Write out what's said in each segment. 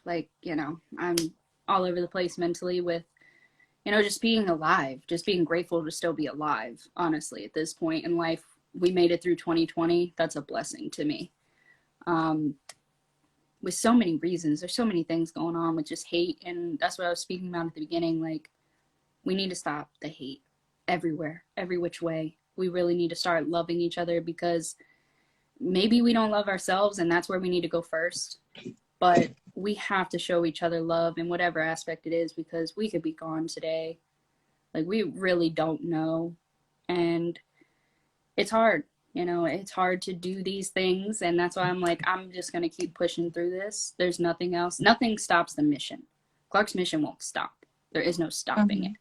like, I'm all over the place mentally with, just being alive, just being grateful to still be alive, honestly, at this point in life. We made it through 2020. That's a blessing to me. With so many reasons, there's so many things going on with just hate. And that's what I was speaking about at the beginning. Like, we need to stop the hate everywhere, every which way. We really need to start loving each other, because maybe we don't love ourselves, and that's where we need to go first. But we have to show each other love in whatever aspect it is, because we could be gone today. Like, we really don't know. And it's hard. It's hard to do these things. And that's why I'm like, I'm just going to keep pushing through this. There's nothing else. Nothing stops the mission. Clark's mission won't stop. There is no stopping it.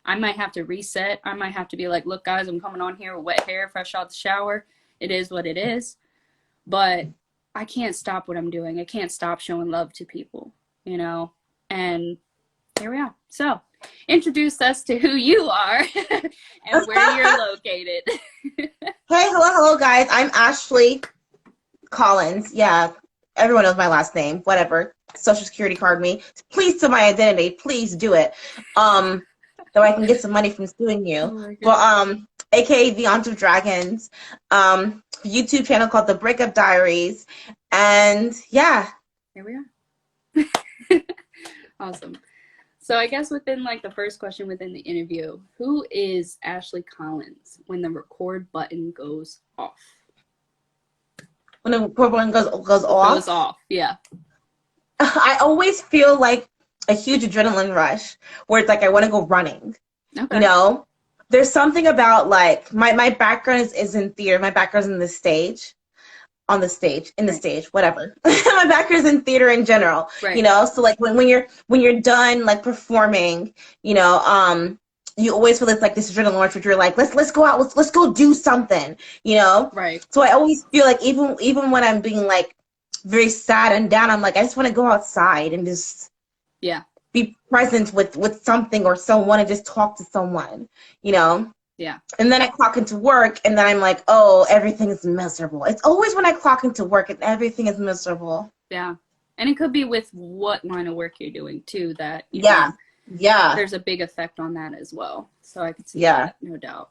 I might have to reset. I might have to be like, look, guys, I'm coming on here with wet hair, fresh out the shower. It is what it is. But I can't stop what I'm doing. I can't stop showing love to people, and here we are. So introduce us to who you are and where you're located. Hey, hello, guys. I'm Ashley Collins. Yeah, everyone knows my last name. Whatever. Social security card me. Please steal my identity. Please do it. So I can get some money from suing you. But aka the Aunt of Dragons. YouTube channel called the Breakup Diaries. And yeah. Here we are. Awesome. So I guess within like the first question within the interview, who is Ashley Collins when the record button goes off? When the record button goes off? Goes off, yeah. I always feel like a huge adrenaline rush where it's like I want to go running. Okay. There's something about like my background is in theater. My background is in the stage. On the stage, in the stage, whatever. My background is in theater in general, so like when you're done like performing, you always feel like this adrenaline rush where you're like, let's go out, let's go do something, Right. So I always feel like even when I'm being like very sad and down, I'm like, I just want to go outside and just be present with something or someone and just talk to someone, Yeah. And then I clock into work, and then I'm like, oh, everything is miserable. It's always when I clock into work and everything is miserable. Yeah. And it could be with what line of work you're doing, too, that, yeah, there's a big effect on that as well. So I could see that, no doubt.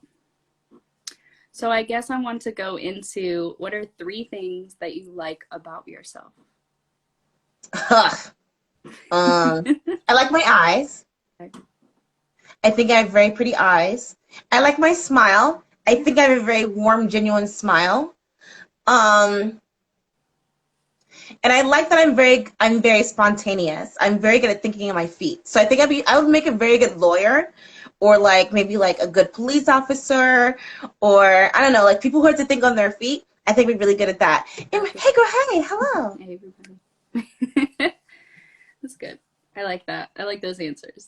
So I guess I want to go into, what are 3 things that you like about yourself? I like my eyes. Okay. I think I have very pretty eyes. I like my smile. I think I have a very warm, genuine smile. And I like that I'm very spontaneous. I'm very good at thinking on my feet. So I think I would make a very good lawyer, or like maybe like a good police officer, or I don't know, like people who have to think on their feet. I think we're really good at that. And, hey, girl, hey, hello. Hey, everybody. That's good. I like that. I like those answers.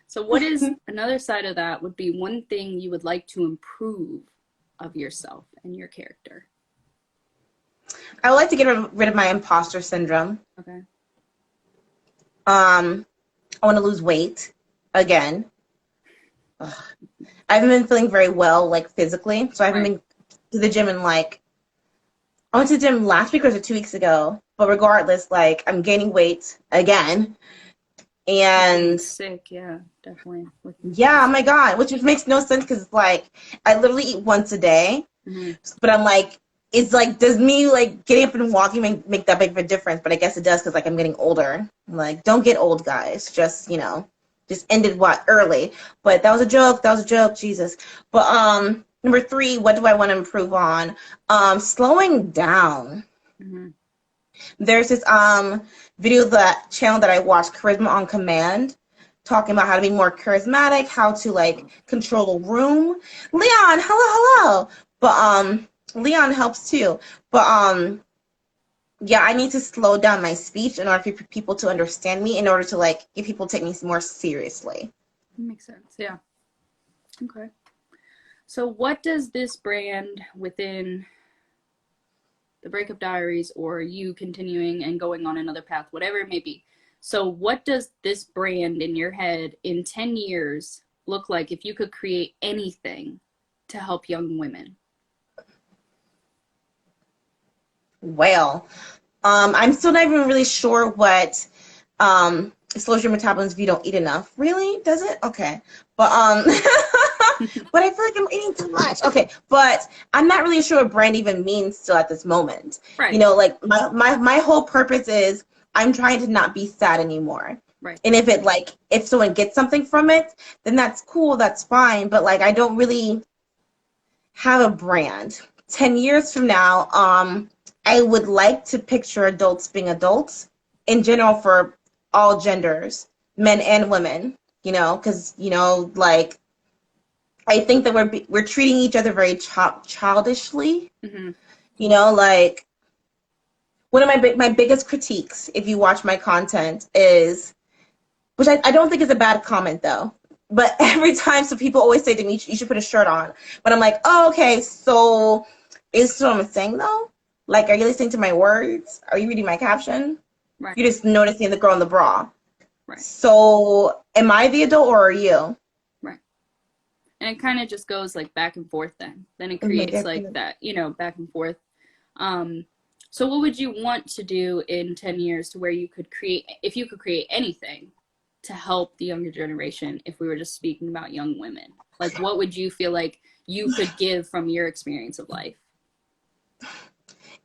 So what is another side of that would be one thing you would like to improve of yourself and your character? I would like to get rid of my imposter syndrome. Okay. I want to lose weight again. Ugh. I haven't been feeling very well, like physically, so I haven't been to the gym in like, I went to the gym last week or 2 weeks ago, but regardless, like I'm gaining weight again. And sick, yeah, definitely. Yeah, oh my God, which makes no sense because it's like I literally eat once a day, but I'm like, it's like, does me like getting up and walking make that big of a difference? But I guess it does because like I'm getting older. I'm like, don't get old, guys. Just just ended early. But that was a joke. That was a joke. Jesus. But number 3, what do I want to improve on? Slowing down. There's this video, channel that I watched, Charisma on Command, talking about how to be more charismatic, how to like control a room. Leon, hello. But Leon helps too. But yeah, I need to slow down my speech in order for people to understand me, in order to like get people to take me more seriously. That makes sense. Yeah. Okay. So what does this brand within the Breakup Diaries, or you continuing and going on another path, whatever it may be. So what does this brand in your head in 10 years look like if you could create anything to help young women? Well, I'm still not even really sure what It slows your metabolism if you don't eat enough. Really? Does it? Okay. But but I feel like I'm eating too much. Okay, but I'm not really sure what brand even means still at this moment. You Right. know, like my whole purpose is I'm trying to not be sad anymore. Right. And if it like if someone gets something from it, then that's cool, that's fine. But like I don't really have a brand. 10 years from now, I would like to picture adults being adults in general for all genders, men and women, you know, because, you know, like, I think that we're treating each other very childishly, Mm-hmm. you know, like, one of my biggest critiques, if you watch my content, is, which I don't think is a bad comment though, but every time, so people always say to me, you should put a shirt on. But I'm like, oh, okay, so is this what I'm saying though? Like, are you listening to my words? Are you reading my caption? Right. You're just noticing the girl in the bra. Right. So am I the adult or are you? Right. And it kind of just goes like back and forth then it creates like that, back and forth. Um, so what would you want to do in 10 years to where you could create, if you could create anything to help the younger generation, if we were just speaking about young women? Like, what would you feel like you could give from your experience of life?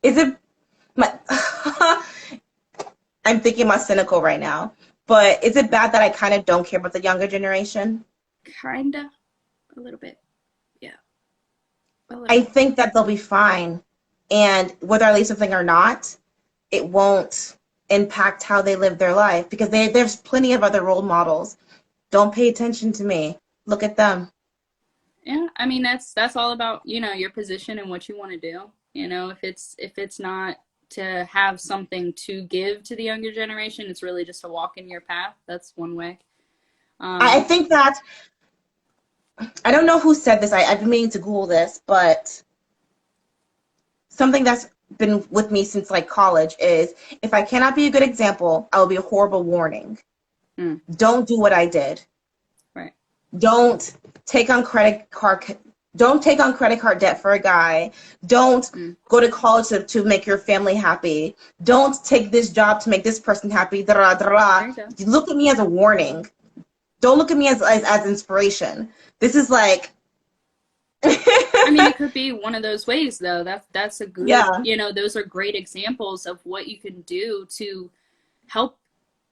Is it my I'm thinking about cynical right now, but is it bad that I kind of don't care about the younger generation? Kinda, a little bit. Yeah, a little I bit. think that they'll be fine. And whether I leave something or not, it won't impact how they live their life because there's plenty of other role models. Don't pay attention to me. Look at them. Yeah, I mean that's all about, your position and what you want to do. If it's not to have something to give to the younger generation, it's really just to walk in your path. That's one way. I Um, think that, I don't know who said this. I've been meaning to Google this, but something that's been with me since like college is if I cannot be a good example, I will be a horrible warning. mm, Don't do what I did. right. Don't take on credit card don't take on credit card debt for a guy. Don't Mm, go to college to make your family happy. Don't take this job to make this person happy. Da, da, da, there da. you go. Look at me as a warning. Don't look at me as inspiration. This is like I mean, it could be one of those ways, though. That's a good, yeah. those are great examples of what you can do to help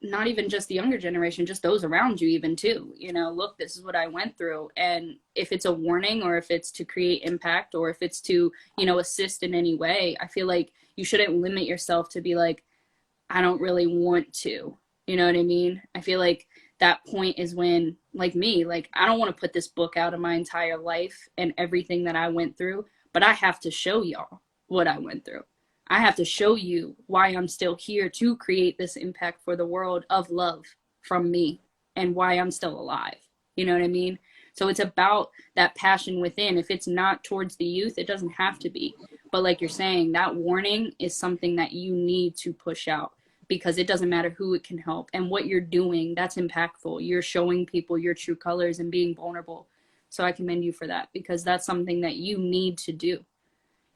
not even just the younger generation, just those around you, even too. Look, this is what I went through. And if it's a warning or if it's to create impact or if it's to, assist in any way, I feel like you shouldn't limit yourself to be like, I don't really want to. You know what I mean? I feel like that point is when, like me, like I don't want to put this book out of my entire life and everything that I went through, but I have to show y'all what I went through. I have to show you why I'm still here to create this impact for the world of love from me and why I'm still alive. You know what I mean? So it's about that passion within. If it's not towards the youth, it doesn't have to be. But like you're saying, that warning is something that you need to push out because it doesn't matter who it can help and what you're doing, that's impactful. You're showing people your true colors and being vulnerable. So I commend you for that because that's something that you need to do.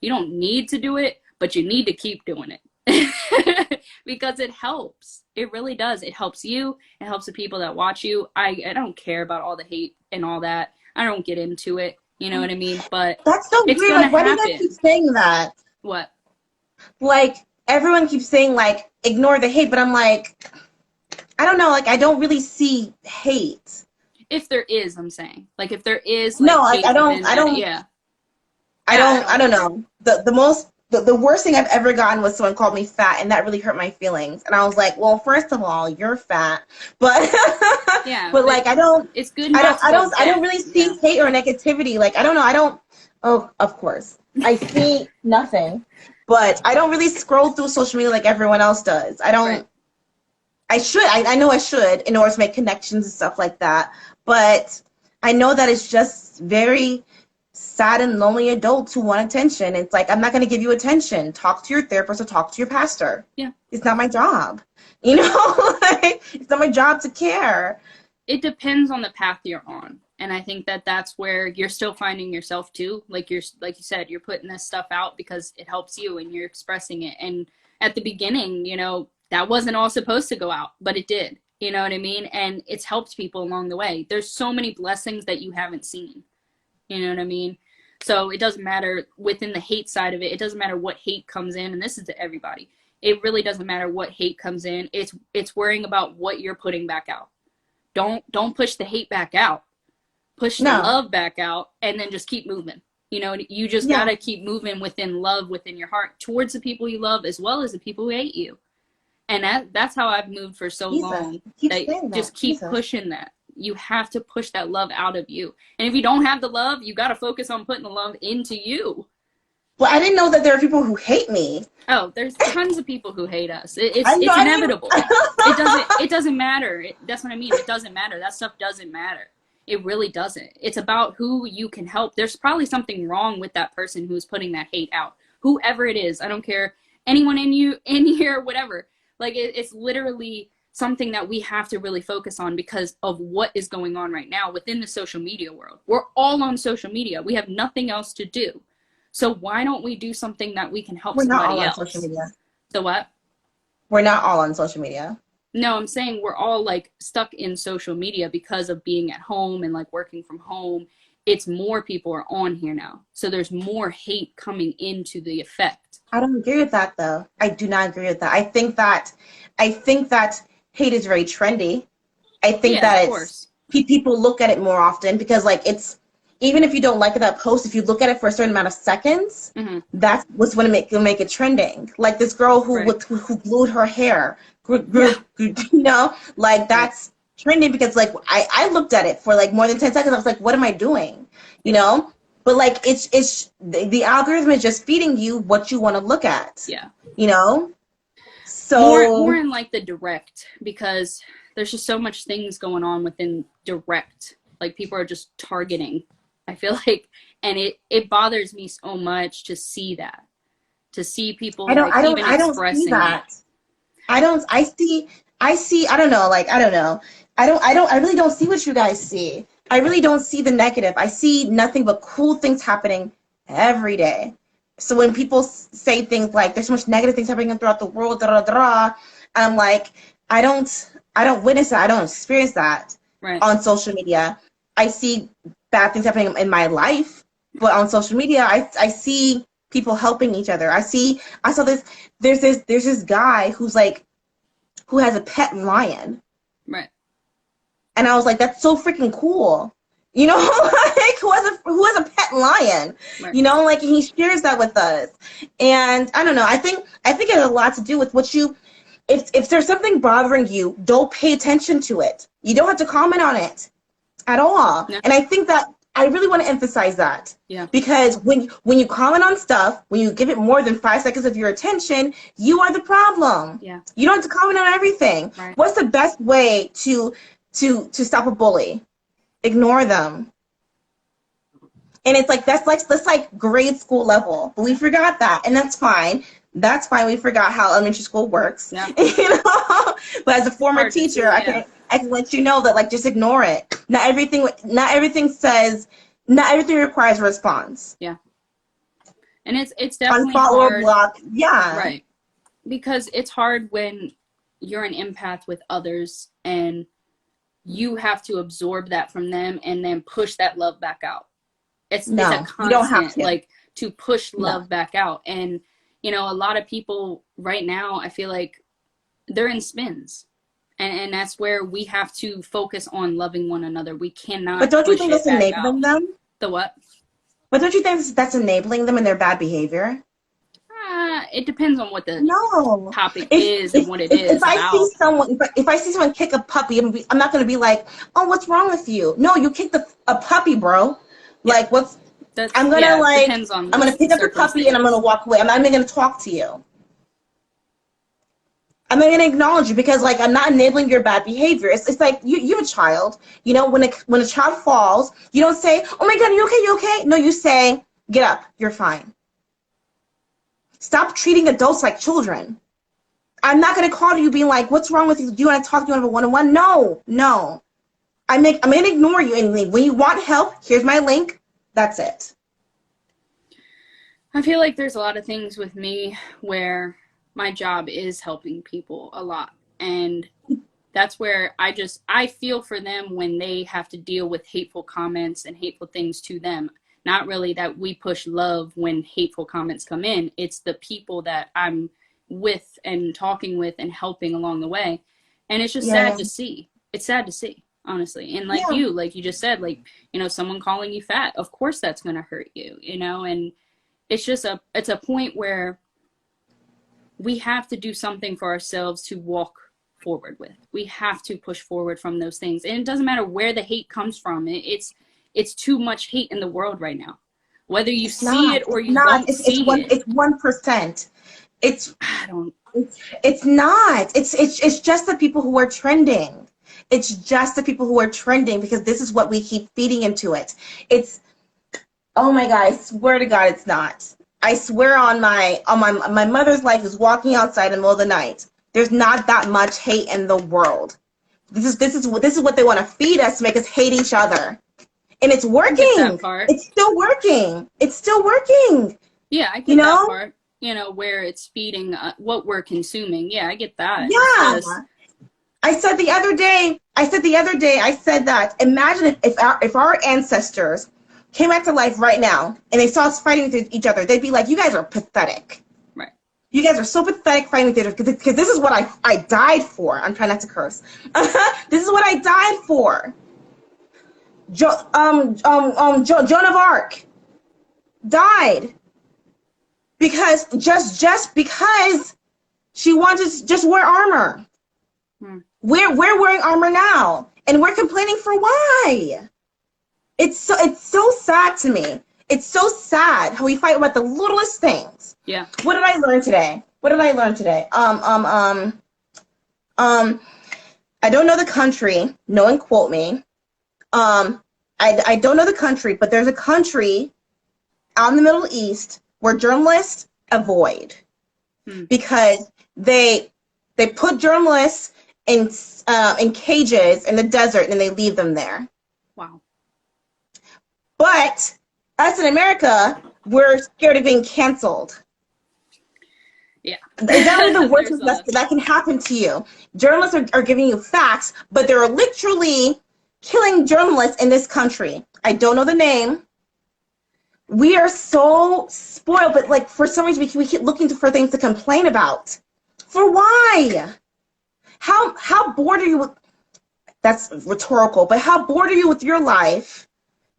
You don't need to do it, but you need to keep doing it because it helps. It really does. It helps you. It helps the people that watch you. I don't care about all the hate and all that. I don't get into it. You know what I mean? But That's so it's weird. going to Like, why do you guys keep happen. saying that? What? Like, everyone keeps saying, like, ignore the hate, but I'm like, I don't know. Like, I don't really see hate. If there is, I'm saying. Like, if there is, No, like, like, hate within I that, don't, yeah. Yeah, I I don't don't either. know. The worst thing I've ever gotten was someone called me fat, and that really hurt my feelings. And I was like, well, first of all, you're fat, but Yeah, but but like, it's good not to go I don't deaf, really see hate or negativity. Like, I don't know. I don't. Oh, of course, I see nothing, but I don't really scroll through social media like everyone else does. I Right. don't. I should. I know I should in order to make connections and stuff like that. But I know that it's just very sad and lonely adults who want attention. It's like, I'm not going to give you attention. Talk to your therapist or talk to your pastor. Yeah. It's not my job. You know, like, it's not my job to care. It depends on the path you're on. And I think that that's where you're still finding yourself too. Like you said, you're putting this stuff out because it helps you and you're expressing it. And at the beginning, that wasn't all supposed to go out, but it did. You know what I mean? And it's helped people along the way. There's so many blessings that you haven't seen. You know what I mean? So it doesn't matter within the hate side of it. It doesn't matter what hate comes in, and this is to everybody. It really doesn't matter what hate comes in. It's worrying about what you're putting back out. Don't push the hate back out. Push the No. love back out, and then just keep moving. You know, you just gotta keep moving within love, within your heart, towards the people you love as well as the people who hate you. And that's how I've moved for so long. Just keep pushing that. You have to push that love out of you. And if you don't have the love, you got to focus on putting the love into you. Well, I didn't know that there are people who hate me. Oh, there's tons of people who hate us. It's inevitable. It doesn't matter. That's what I mean. It doesn't matter. That stuff doesn't matter. It really doesn't. It's about who you can help. There's probably something wrong with that person who's putting that hate out. Whoever it is, I don't care. Anyone in here, whatever. Like, it's literally something that we have to really focus on because of what is going on right now within the social media world. We're all on social media. We have nothing else to do. So why don't we do something that we can help somebody else? We're not all on social media. The what? We're not all on social media. No, I'm saying we're all like stuck in social media because of being at home and like working from home. It's more people are on here now. So there's more hate coming into the effect. I don't agree with that though. I do not agree with that. I think that hate is very trendy. I think that people look at it more often because like it's, even if you don't like that post, if you look at it for a certain amount of seconds, that's what's going to make it trending. Like this girl who glued her hair, you know, like that's trending because like I looked at it for like more than 10 seconds. I was like, what am I doing? You know, but like it's the algorithm is just feeding you what you want to look at. Yeah. You know, so more in like the direct because there's just so much things going on within direct. Like people are just targeting. I feel like, and it bothers me so much to see that, to see people I don't see that. I really don't see what you guys see. I really don't see the negative. I see nothing but cool things happening every day. So when people say things like there's so much negative things happening throughout the world, I'm like, I don't witness it. I don't experience that on social media. I see bad things happening in my life, but on social media, I see people helping each other. I saw this. There's this guy who has a pet lion. Right. And I was like, that's so freaking cool. You know, like who has a pet lion? Right. You know, like he shares that with us. And I don't know. I think it has a lot to do with what you. If there's something bothering you, don't pay attention to it. You don't have to comment on it at all. Yeah. And I think that I really want to emphasize that. Yeah. Because when you comment on stuff, when you give it more than 5 seconds of your attention, you are the problem. Yeah. You don't have to comment on everything. Right. What's the best way to stop a bully? Ignore them. And it's like that's like grade school level. But we forgot that, and that's fine. That's fine. We forgot how elementary school works. Yeah. You know? But as a former teacher, I can let you know that like just ignore it. Not everything requires a response. Yeah. And it's definitely unfollow hard. Or block. Yeah. Right. Because it's hard when you're an empath with others and you have to absorb that from them and then push that love back out. It's a constant, you don't have to. Like to push love back out. And you know, a lot of people right now, I feel like they're in spins. And that's where we have to focus on loving one another. We cannot. But don't you think that's enabling them? The what? But don't you think that's enabling them in their bad behavior? It depends on what the topic is and what it is. If I see someone kick a puppy, I'm not going to be like, oh, what's wrong with you? No, you kicked a puppy, bro. Yeah. Like, what's... I'm going to pick up the puppy and I'm going to walk away. I'm not even going to talk to you. I'm not going to acknowledge you because, like, I'm not enabling your bad behavior. It's like you're a child. You know, when a child falls, you don't say, oh, my God, you okay? You okay? No, you say, get up. You're fine. Stop treating adults like children. I'm not going to call you being like, what's wrong with you? Do you want to talk? Do you want to have a one-on-one? No. I'm going to ignore you. And when you want help, here's my link. That's it. I feel like there's a lot of things with me where my job is helping people a lot. And that's where I feel for them when they have to deal with hateful comments and hateful things to them. Not really that we push love when hateful comments come in. It's the people that I'm with and talking with and helping along the way. And it's just sad Yeah. to see. It's sad to see, honestly. And Yeah. like you just said, like, someone calling you fat, of course that's going to hurt you, and it's just it's a point where we have to do something for ourselves to walk forward with. We have to push forward from those things. And it doesn't matter where the hate comes from. It's too much hate in the world right now. Whether you It's see not. it or It's you not. don't see it. It's 1%. It's I don't it's not. It's just the people who are trending. It's just the people who are trending because this is what we keep feeding into it. It's oh my God, I swear to God it's not. I swear on my mother's life is walking outside in the middle of the night. There's not that much hate in the world. This is what they want to feed us to make us hate each other. And it's get that working. part. It's still working. It's still working. Yeah, I You get that know? part. Where it's feeding what we're consuming. Yeah, I get that. It's Yeah. just I said that imagine if our ancestors came back to life right now and they saw us fighting with each other, they'd be like, you guys are pathetic. right. You guys are so pathetic fighting with each other because this is what I died for. I'm trying not to curse. This is what I died for. Joan of Arc died because just because she wanted to just wear armor. Hmm. We're wearing armor now, and we're complaining for why. It's so sad to me. It's so sad how we fight about the littlest things. Yeah. What did I learn today? I don't know the country. No one quote me. I don't know the country, but there's a country out in the Middle East where journalists avoid because they put journalists in cages in the desert and they leave them there. Wow. But us in America, we're scared of being canceled. Yeah. Is that only the worst that can happen to you? Journalists are giving you facts, but they're literally killing journalists in this country. I don't know the name. We are so spoiled, but like for some reason we keep looking for things to complain about. For why? How bored are you with? That's rhetorical, but how bored are you with your life?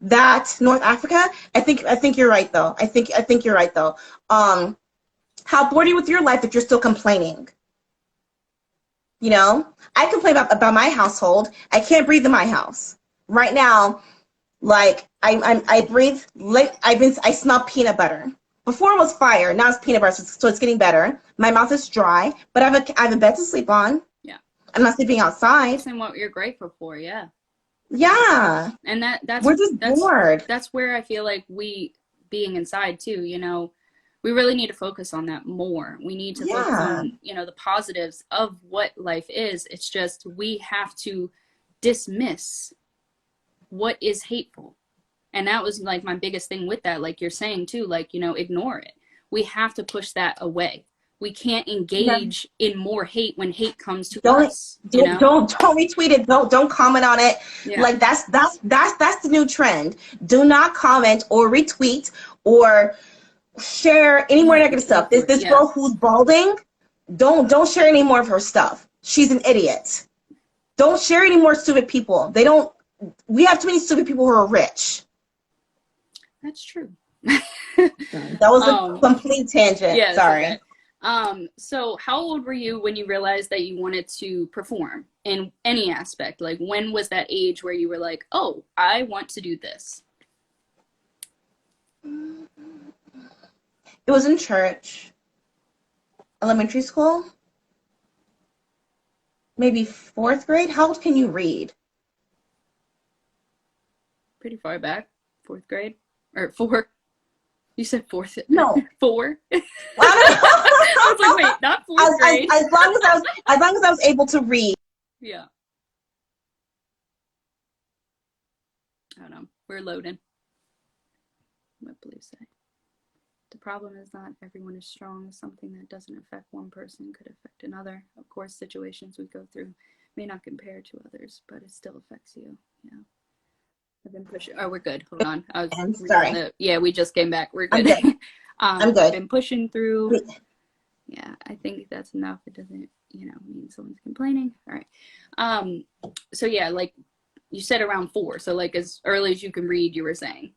That North Africa? I think you're right though. I think you're right though. How bored are you with your life that you're still complaining? I complain about my household. I can't breathe in my house right now. Like I breathe. I smell peanut butter. Before it was fire. Now it's peanut butter, so it's getting better. My mouth is dry, but I have a bed to sleep on. Yeah. I'm not sleeping outside. And what you're grateful for. Yeah. Yeah. And we're just bored. That's where I feel like we being inside too, we really need to focus on that more. We need to focus on, the positives of what life is. It's just we have to dismiss what is hateful. And that was like my biggest thing with that, like you're saying too, like, ignore it. We have to push that away. We can't engage in more hate when hate comes to us. Don't retweet it. Don't comment on it. Yeah. Like that's the new trend. Do not comment or retweet or share any more negative stuff. This girl who's balding, don't share any more of her stuff. She's an idiot. Don't share any more stupid people. We have too many stupid people who are rich. That's true. That was a complete tangent. Yeah, sorry. Okay. So how old were you when you realized that you wanted to perform in any aspect? Like, when was that age where you were like, oh, I want to do this? It was in church, elementary school, maybe 4th grade. How old can you read? Pretty far back, 4th grade or 4. You said 4th? No, 4. I was like, wait, not 4th grade. As long as I was able to read. Yeah. I don't know. We're loading. What blue say? problem is not everyone is strong. Something that doesn't affect one person could affect another. Of course, situations we go through may not compare to others, but it still affects you. Yeah. I've been pushing. Oh, we're good. Hold on. I was I'm reading sorry. the. Yeah, we just came back. We're I'm good. good. I'm good. Been pushing through. Yeah, I think that's enough. It doesn't, mean someone's complaining. All right. So yeah, like you said around 4. So like as early as you can read, you were saying.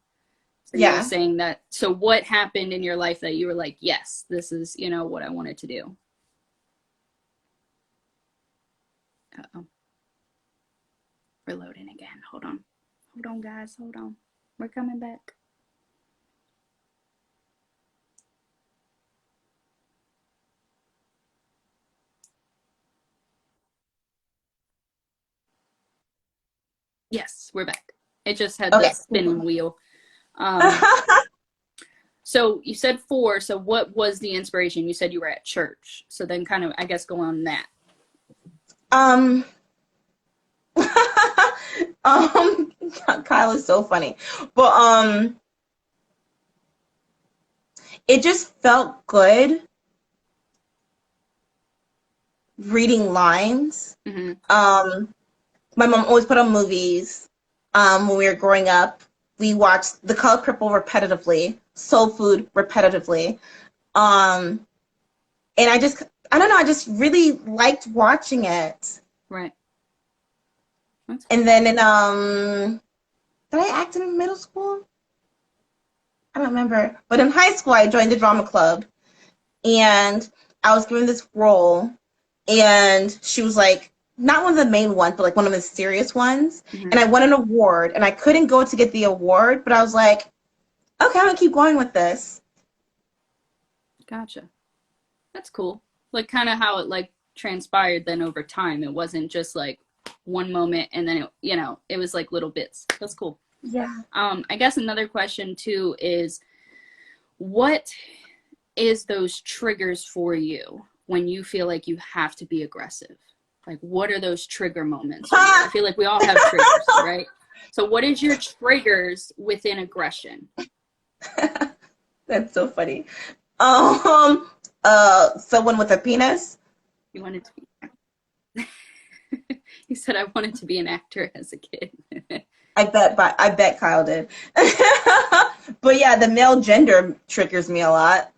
So you were Yeah. saying that. So what happened in your life that you were like, yes, this is, what I wanted to do? Uh-oh. We're loading again. Hold on. Hold on, guys. Hold on. We're coming back. Yes, we're back. It just had the Okay. spinning wheel. So you said 4. So what was the inspiration? You said you were at church. So then kind of, I guess, go on that. um, Kyle is so funny, but it just felt good reading lines. Mm-hmm. My mom always put on movies. When we were growing up, we watched The Color Purple repetitively, Soul Food repetitively. Um, and I don't know, I just really liked watching it. Right. That's And then did I act in middle school? I don't remember. But in high school, I joined the drama club, and I was given this role, and she was like, not one of the main ones, but like one of the serious ones. mm-hmm. And I won an award, and I couldn't go to get the award, but I was like, okay, I'm gonna keep going with this. Gotcha. That's cool. Like kind of how it like transpired then over time. It wasn't just like one moment and then it was like little bits. That's cool. Yeah. I guess another question too is what is those triggers for you when you feel like you have to be aggressive? Like what are those trigger moments? I feel like we all have triggers, right? So what is your triggers within aggression? That's so funny. Someone with a penis. You wanted to be He said I wanted to be an actor as a kid. I bet Kyle did. But yeah, the male gender triggers me a lot.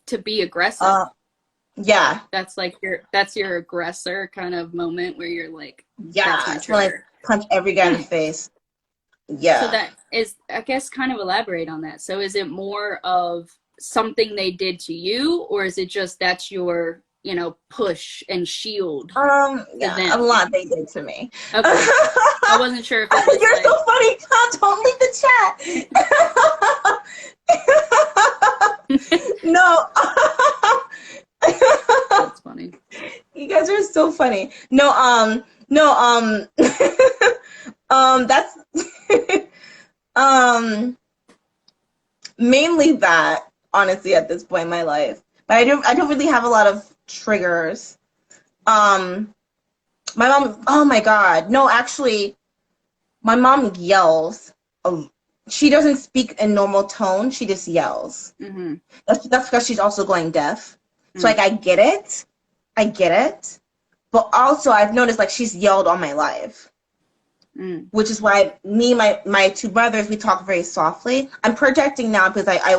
To be aggressive. Yeah. That's your aggressor kind of moment where you're like, yeah, that's my it's when I trigger. punch every guy in the face. Yeah. So that is, I guess, kind of elaborate on that. So is it more of something they did to you, or is it just that's your, push and shield to Yeah, a them? lot they did to me. Okay. I wasn't sure if it was You're like, so funny. Don't leave the chat. No. that's funny. You guys are so funny. No, that's mainly that, honestly, at this point in my life. But I don't really have a lot of triggers. My mom, oh my God. No, actually, my mom yells. She doesn't speak in normal tone. She just yells. Mm-hmm. That's because she's also going deaf. So, Mm-hmm. like, I get it. I get it. But also, I've noticed, like, she's yelled all my life. Which is why me and my 2 brothers, we talk very softly. I'm projecting now because I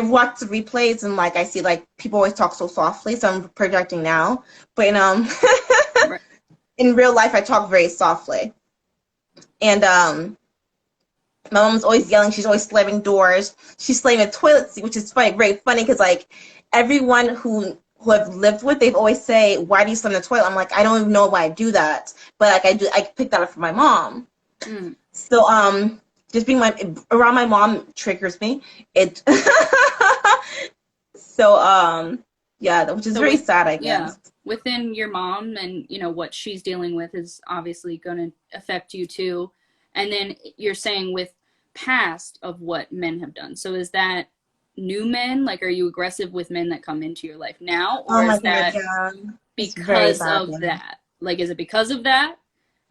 watch the replays and like I see like people always talk so softly, so I'm projecting now. But Right. in real life, I talk very softly. And my mom's always yelling. She's always slamming doors. She's slamming the toilet seat, which is funny, very funny because like everyone who I've lived with, they've always say, "Why do you slam the toilet?" I'm like, I don't even know why I do that, but like I do. I picked that up from my mom. So just being around my mom triggers me. It so yeah, which is very sad, I guess. Yeah, within your mom and what she's dealing with is obviously going to affect you too. And then you're saying with past of what men have done. So is that new men? Like, are you aggressive with men that come into your life now, or Oh my is God, that yeah. It's very because bad, of yeah. that? Like, is it because of that?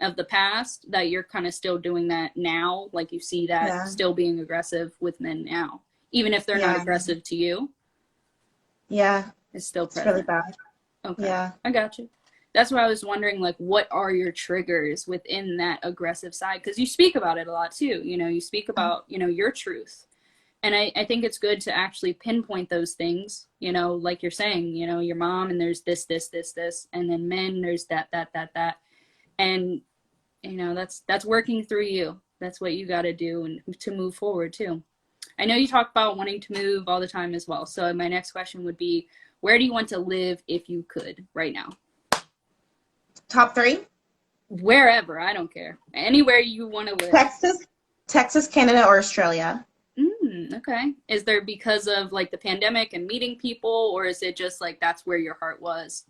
of the past that you're kind of still doing that now. Like you see that Yeah. still being aggressive with men now, even if they're not Yeah. aggressive to you, Yeah. it's still It's really present. bad. Okay, Yeah. I got you. That's why I was wondering, like, what are your triggers within that aggressive side? Because you speak about it a lot too. You speak about, your truth. And I think it's good to actually pinpoint those things, like you're saying, your mom, and there's this, and then men, there's that. And, that's working through you. That's what you got to do and to move forward too. I know you talk about wanting to move all the time as well. So my next question would be, where do you want to live if you could right now? Top 3? Wherever, I don't care. Anywhere you want to live. Texas, Canada, or Australia. Okay. Is there because of like the pandemic and meeting people, or is it just like that's where your heart was?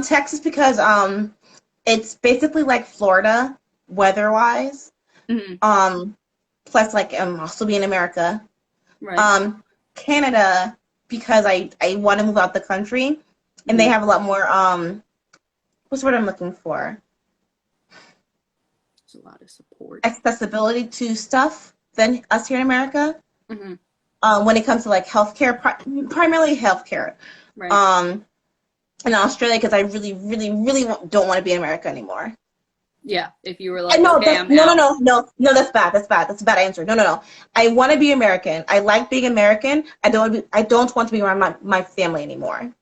Texas because it's basically like Florida weather-wise. Mm-hmm. Plus like also be in America. Right. Canada because I want to move out the country and they Mm-hmm. have a lot more what's the word I'm looking for? There's a lot of support. Accessibility to stuff than us here in America. Mm-hmm. When it comes to like healthcare, primarily healthcare. Right. In Australia because I really, really, really don't want to be in America anymore. Yeah. If you were like, And no, okay, I'm out. no, that's bad. That's a bad answer. No. I want to be American. I like being American. I don't want to be around my family anymore.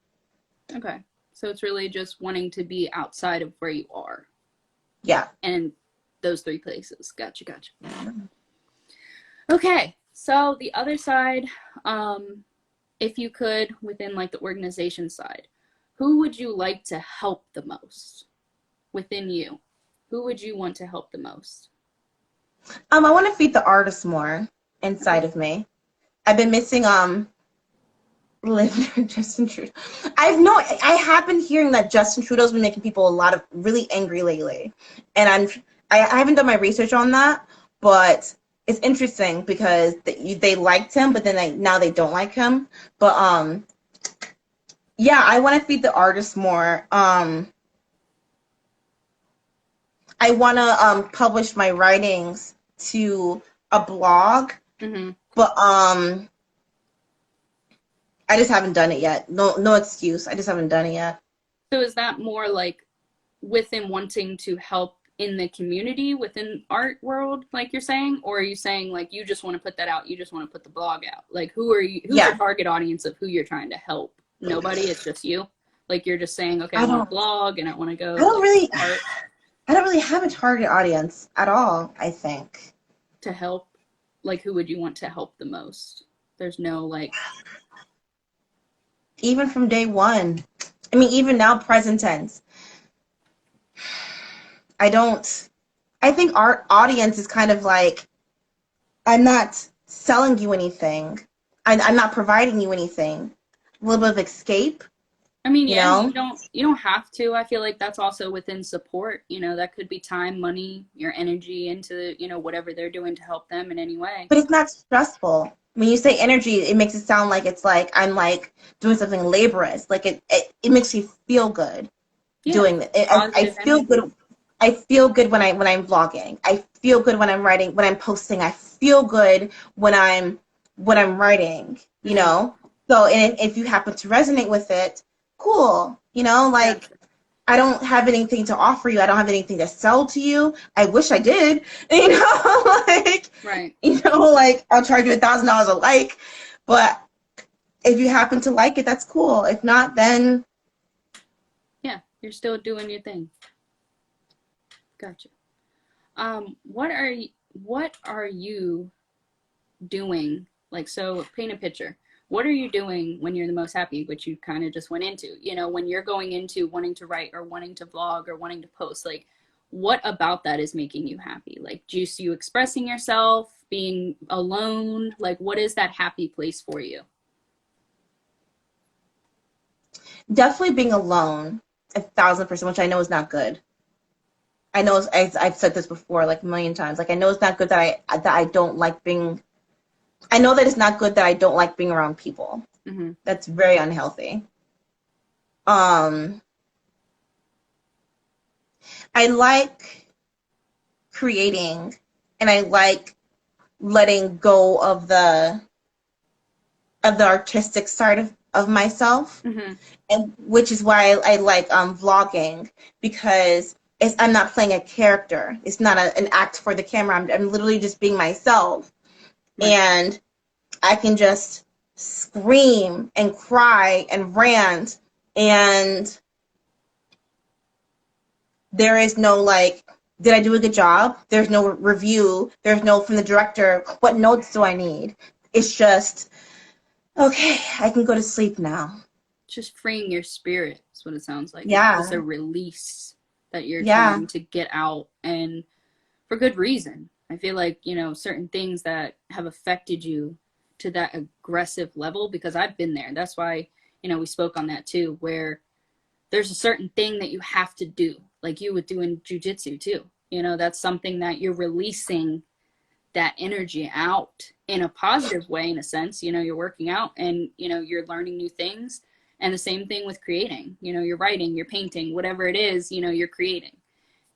Okay. So it's really just wanting to be outside of where you are. Yeah. And those 3 places. Gotcha. Okay. So the other side, if you could, within like the organization side, who would you like to help the most within you? Who would you want to help the most? I want to feed the artists more inside of me. I've been missing Justin Trudeau. I have been hearing that Justin Trudeau's been making people a lot of really angry lately, and I haven't done my research on that, but it's interesting because they liked him, but then now they don't like him. But yeah, I want to feed the artists more. I want to publish my writings to a blog, Mm-hmm. but I just haven't done it yet. No excuse. I just haven't done it yet. So is that more like within wanting to help in the community within art world, like you're saying, or are you saying like you just want to put that out, you just want to put the blog out? Like who's your Yeah. target audience of who you're trying to help? Nobody, it's just you. Like you're just saying, okay, I I want to don't. blog and I want to go I don't like really. art I don't really have a target audience at all. I think. to help. Like who would you want to help the most? There's no like. Even from day one. I mean, even now, present tense. I don't. I think our audience is kind of like, I'm not selling you anything. I'm not providing you anything. A little bit of escape, I mean, you yeah, you know? don't have to. I feel like that's also within support. That could be time, money, your energy into, whatever they're doing to help them in any way. But it's not stressful. When you say energy, it makes it sound like it's like I'm like doing something laborious. Like it makes me feel good Yeah, doing it. I positive feel energy. good. I feel good when I'm vlogging. I feel good when I'm writing, when I'm posting. I feel good when I'm writing, you Mm-hmm. know? So and if you happen to resonate with it, cool. Like Gotcha. I don't have anything to offer you. I don't have anything to sell to you. I wish I did. Like Right. like I'll charge you $1,000 a like, but if you happen to like it, that's cool. If not, then Yeah, you're still doing your thing. Gotcha. What are you doing? Like, so paint a picture. What are you doing when you're the most happy, which you kind of just went into? When you're going into wanting to write or wanting to vlog or wanting to post, like, what about that is making you happy? Like, just you expressing yourself, being alone? Like, what is that happy place for you? definitely being alone 1,000%, which I know is not good. I know I've said this before like a million times. Like I know it's not good that I don't like being. I know that it's not good that I don't like being around people. Mm-hmm. That's very unhealthy. Um, I like creating, and I like letting go of the artistic side of myself, Mm-hmm. and which is why I like vlogging, because I'm not playing a character. It's not an act for the camera. I'm literally just being myself, Right. and I can just scream and cry and rant, and there is no like, did I do a good job? There's no review. There's no from the director. What notes do I need? It's just, okay, I can go to sleep now. Just freeing your spirit is what it sounds like. It's just a Yeah, release that you're yeah. trying to get out, and for good reason. I feel like, certain things that have affected you to that aggressive level, because I've been there. That's why, we spoke on that too, where there's a certain thing that you have to do, like you would do in jujitsu too. That's something that you're releasing that energy out in a positive way, in a sense. You're working out, and you're learning new things. And the same thing with creating. You're writing, you're painting, whatever it is, you're creating.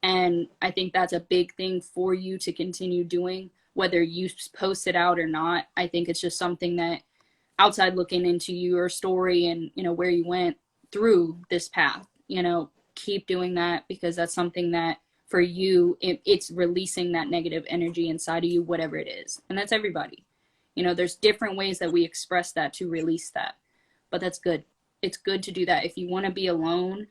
And I think that's a big thing for you to continue doing, whether you post it out or not. I think it's just something that, outside looking into your story and where you went through this path, keep doing that, because that's something that for you, it's releasing that negative energy inside of you, whatever it is. And that's everybody. There's different ways that we express that to release that, but that's good. It's good to do that. If you want to be alone,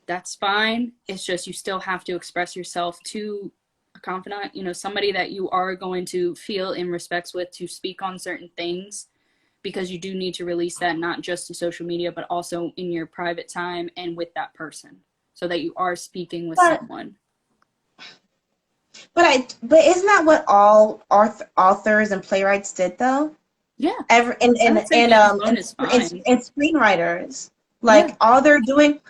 that's fine. It's just, you still have to express yourself to a confidant, somebody that you are going to feel in respects with, to speak on certain things, because you do need to release that, not just to social media, but also in your private time and with that person, so that you are speaking with But someone. but isn't that what all authors and playwrights did though? Yeah, Ever I would say being alone is fine. and screenwriters, Yeah, like all they're doing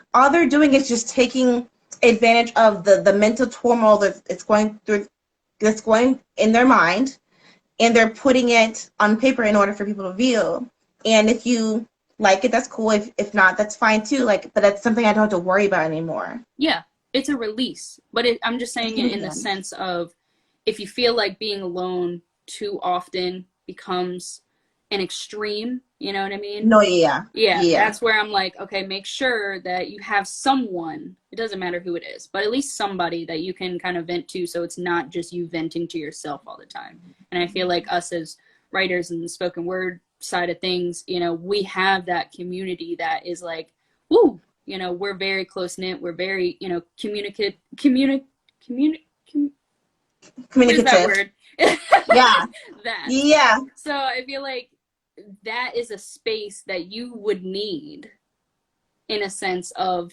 is just taking advantage of the mental turmoil that it's going through, that's going in their mind, and they're putting it on paper in order for people to view. And if you like it, that's cool. If not, that's fine too. Like, but that's something I don't have to worry about anymore. yeah, it's a release. But I'm just saying it in the sense of, if you feel like being alone too often becomes an extreme, you know what I mean? No, yeah, Yeah, yeah. that's where I'm like, okay, make sure that you have someone, it doesn't matter who it is, but at least somebody that you can kind of vent to, so it's not just you venting to yourself all the time. And I feel like us as writers in the spoken word side of things, we have that community that is like, woo, we're very close knit, we're very, what is that Communicative. word? Yeah, That. yeah. So I feel like that is a space that you would need, in a sense of,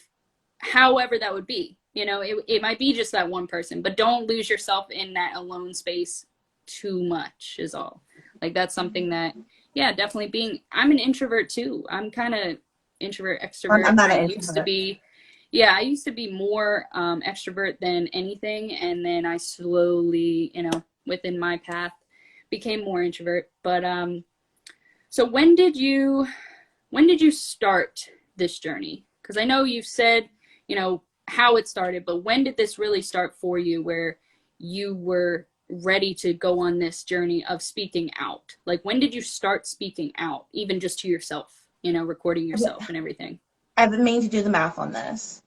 however that would be. It might be just that one person, but don't lose yourself in that alone space too much, is all. Like, that's something that, yeah, definitely I'm an introvert too. I'm kind of introvert, extrovert. I'm not I an used to introvert. be, yeah, I used to be more extrovert than anything. And then I slowly, within my path, became more introvert. But so when did you start this journey? Because I know you've said, how it started, but when did this really start for you, where you were ready to go on this journey of speaking out? Like, when did you start speaking out, even just to yourself, recording yourself and everything? I've been meaning to do the math on this.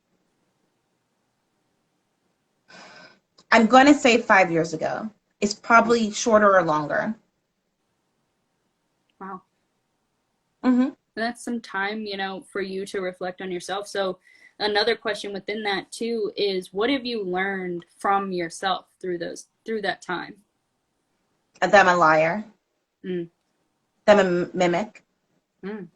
I'm going to say 5 years ago. It's probably shorter or longer. Wow. Mm-hmm. That's some time, for you to reflect on yourself. So another question within that too is, what have you learned from yourself through that time? That I'm a liar. Mm. That I'm a mimic. Mm.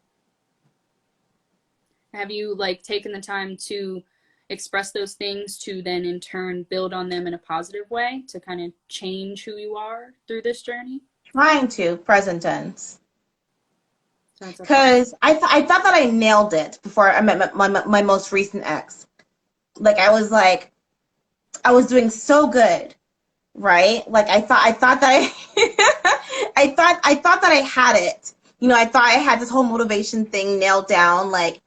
Have you taken the time to express those things, to then in turn build on them in a positive way, to kind of change who you are through this journey? Trying to, present tense. So that's okay. Because I thought that I nailed it before I met my most recent ex. Like, I was doing so good, right? Like, I thought that I thought that I had it. I thought I had this whole motivation thing nailed down, like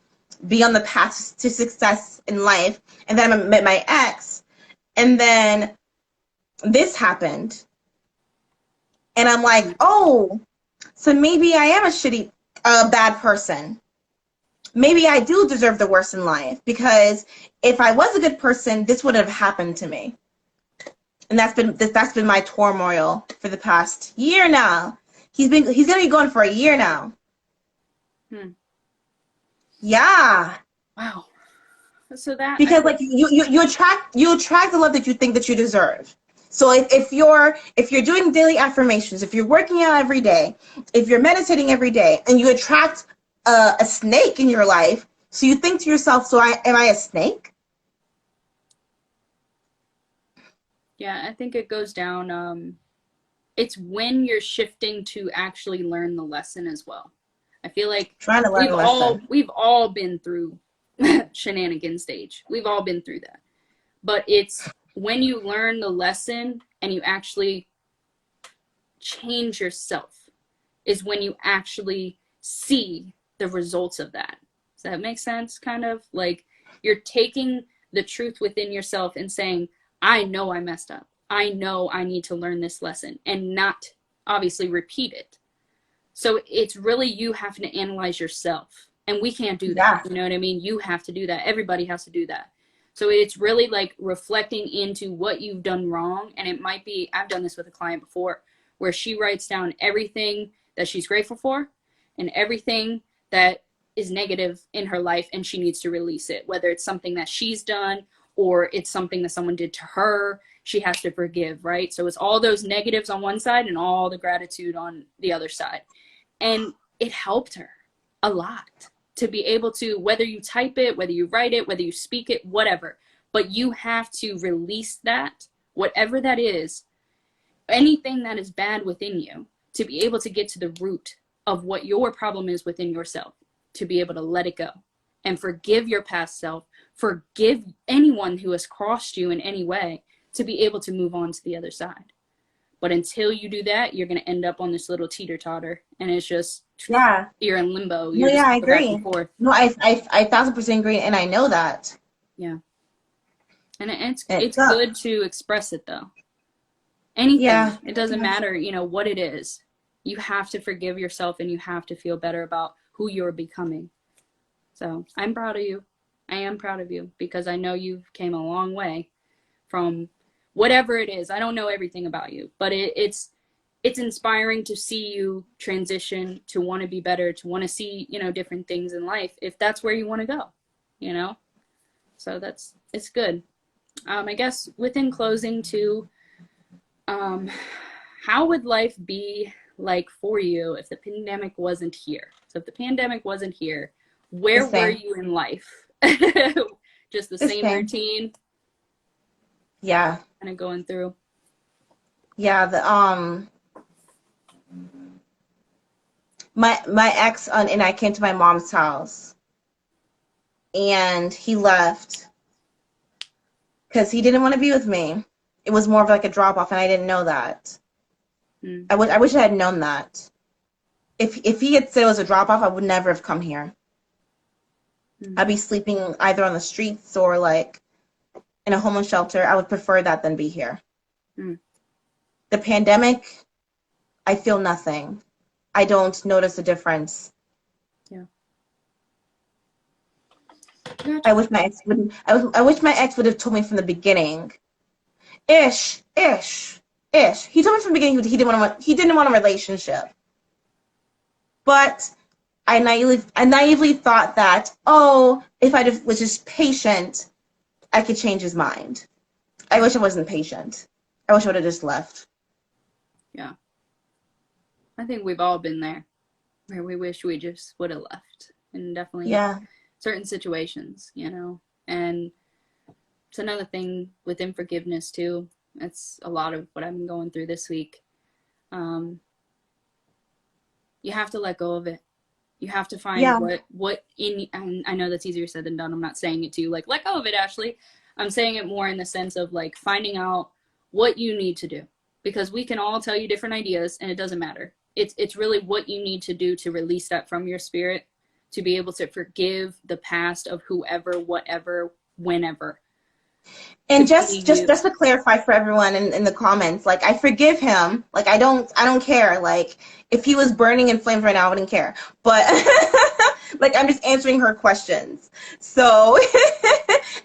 be on the path to success in life. And then I met my ex, And then this happened. And I'm like, oh, so maybe I am a bad person. Maybe I do deserve the worst in life, because if I was a good person, this would have happened to me. And that's been my turmoil for the past year now. He's gonna be going for a year now. Hmm. Yeah. Wow. So that I Because think, like you attract the love that you think that you deserve. So if you're doing daily affirmations, if you're working out every day, if you're meditating every day, and you attract a snake in your life, so you think to yourself, am I a snake? yeah, I think it goes down. It's when you're shifting to actually learn the lesson as well. I feel like Trying to learn we've a all lesson. we've all been through shenanigan stage. We've all been through that. But it's when you learn the lesson and you actually change yourself is when you actually see the results of that. Does that make sense? Kind of like you're taking the truth within yourself and saying, I know I messed up. I know I need to learn this lesson and not obviously repeat it. So it's really you having to analyze yourself. And we can't do that. Yeah. You know what I mean? You have to do that. Everybody has to do that. So it's really like reflecting into what you've done wrong. And it might be, I've done this with a client before, where she writes down everything that she's grateful for and everything that is negative in her life, and she needs to release it, whether it's something that she's done or it's something that someone did to her. She has to forgive, right? So it's all those negatives on one side and all the gratitude on the other side. And it helped her a lot to be able to, whether you type it, whether you write it, whether you speak it, whatever, but you have to release that, whatever that is, anything that is bad within you, to be able to get to the root of what your problem is within yourself, to be able to let it go and forgive your past self, forgive anyone who has crossed you in any way, to be able to move on to the other side. But until you do that, you're going to end up on this little teeter totter, and it's just, Yeah. you're in limbo. No, You're yeah, just I going back and agree. forth. No, I 1,000% agree, and I know that. Yeah. And it's And it it's good sucks. to express it though. Anything. Yeah. It doesn't matter, what it is. You have to forgive yourself and you have to feel better about who you're becoming. So I'm proud of you. I am proud of you because I know you've came a long way from whatever it is. I don't know everything about you, but it's inspiring to see you transition, to want to be better, to want to see, different things in life if that's where you want to go, you know? So it's good. I guess within closing too, um, how would life be like for you if the pandemic wasn't here? So if the pandemic wasn't here, The where were same. you in life? Just the The same same. routine, Yeah. kind of going through. Yeah. My ex and I came to my mom's house, and he left because he didn't want to be with me. It was more of like a drop off, and I didn't know that. Mm, I wish I had known that. If he had said it was a drop off, I would never have come here. mm, I'd be sleeping either on the streets or like in a homeless shelter. I would prefer that than be here. mm. The pandemic, I feel nothing. I don't notice a difference. Yeah. I Gotcha. wish my ex would. I wish my ex would have told me from the beginning. Ish. He told me from the beginning he didn't want a relationship. But I naively thought that, oh, if I was just patient, I could change his mind. I wish I wasn't patient. I wish I would have just left. Yeah. I think we've all been there where we wish we just would have left. And definitely Yeah. certain situations. And it's another thing within forgiveness too. That's a lot of what I've been going through this week. Um, you have to let go of it. You have to find Yeah. what in. And I know that's easier said than done. I'm not saying it to you like let go of it, Ashley. I'm saying it more in the sense of like finding out what you need to do, because we can all tell you different ideas and it doesn't matter. It's really what you need to do to release that from your spirit, to be able to forgive the past of whoever, whatever, whenever. And to be just you. to clarify for everyone in the comments, like I forgive him. Like I don't care. Like if he was burning in flames right now, I wouldn't care. But like I'm just answering her questions. So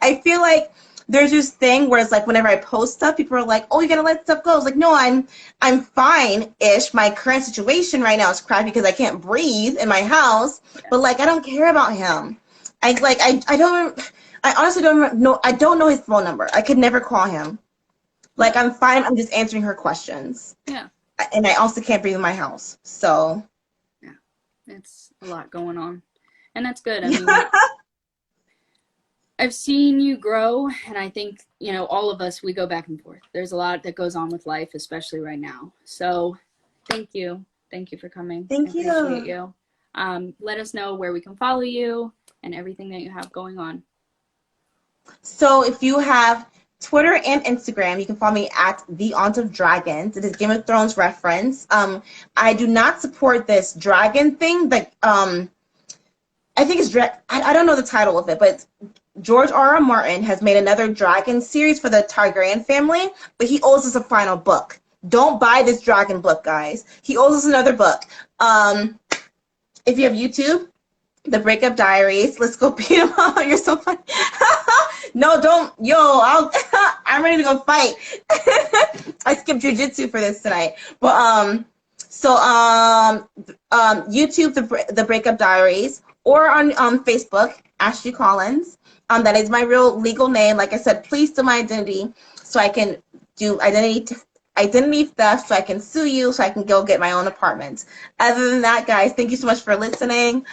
I feel like there's this thing where it's like whenever I post stuff, people are like, "Oh, you gotta let stuff go." It's like, no, I'm fine-ish. My current situation right now is crappy because I can't breathe in my house. But like I don't care about him. I don't. I honestly don't know. I don't know his phone number. I could never call him. Like Yeah. I'm fine. I'm just answering her questions, Yeah. and I also can't breathe in my house. So Yeah. It's a lot going on. And that's good. I yeah. mean, I've seen you grow, and I think, all of us, we go back and forth. There's a lot that goes on with life, especially right now. So thank you. Thank you for coming. I Thank appreciate you. you. Let us know where we can follow you and everything that you have going on. So if you have Twitter and Instagram, you can follow me at the Aunt of Dragons. It is Game of Thrones reference. I do not support this dragon thing. Like I think it's I don't know the title of it, but George R.R. Martin has made another dragon series for the Targaryen family, but he owes us a final book. Don't buy this dragon book, guys. He owes us another book. If you have YouTube, the Breakup Diaries. Let's go beat him up. You're so funny. No, don't. Yo, I'm ready to go fight. I skipped jujitsu for this tonight. But YouTube, the Breakup Diaries, or on Facebook, Ashley Collins. That is my real legal name. Like I said, please steal my identity so I can do identity theft, so I can sue you, so I can go get my own apartment. Other than that, guys, thank you so much for listening.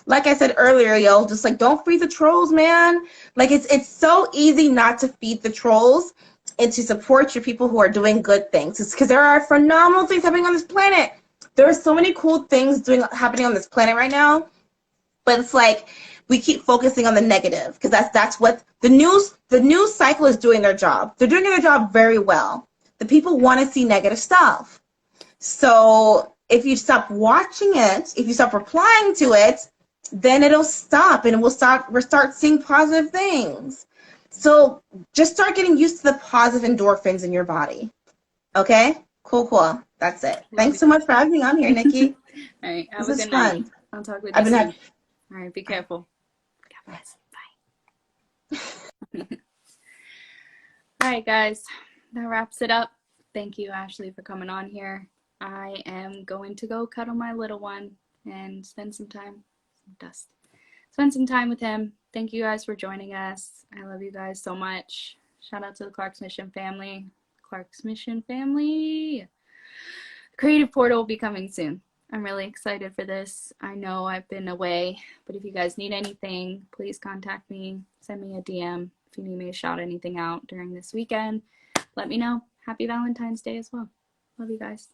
Like I said earlier, yo, just like don't feed the trolls, man. Like it's so easy not to feed the trolls and to support your people who are doing good things. It's because there are phenomenal things happening on this planet. There are so many cool things happening on this planet right now, but it's like we keep focusing on the negative because that's what the news cycle is doing their job. They're doing their job very well. The people want to see negative stuff. So if you stop watching it, if you stop replying to it, then it'll stop and we'll start seeing positive things. So just start getting used to the positive endorphins in your body. Okay? Cool. That's it. Love Thanks so much you. for having me on here, Nikki. All right. This Have a is good night. fun. I'll talk with I've you been soon. having. All right. Be careful. God bless. Bye. All right, guys. That wraps it up. Thank you, Ashley, for coming on here. I am going to go cuddle my little one and spend some time, spend some time with him. Thank you guys for joining us. I love you guys so much. Shout out to the Clark's Mission family. Clark's Mission family. Creative Portal will be coming soon. I'm really excited for this. I know I've been away, but if you guys need anything, please contact me. Send me a DM if you need me to shout anything out during this weekend. Let me know. Happy Valentine's Day as well. Love you guys.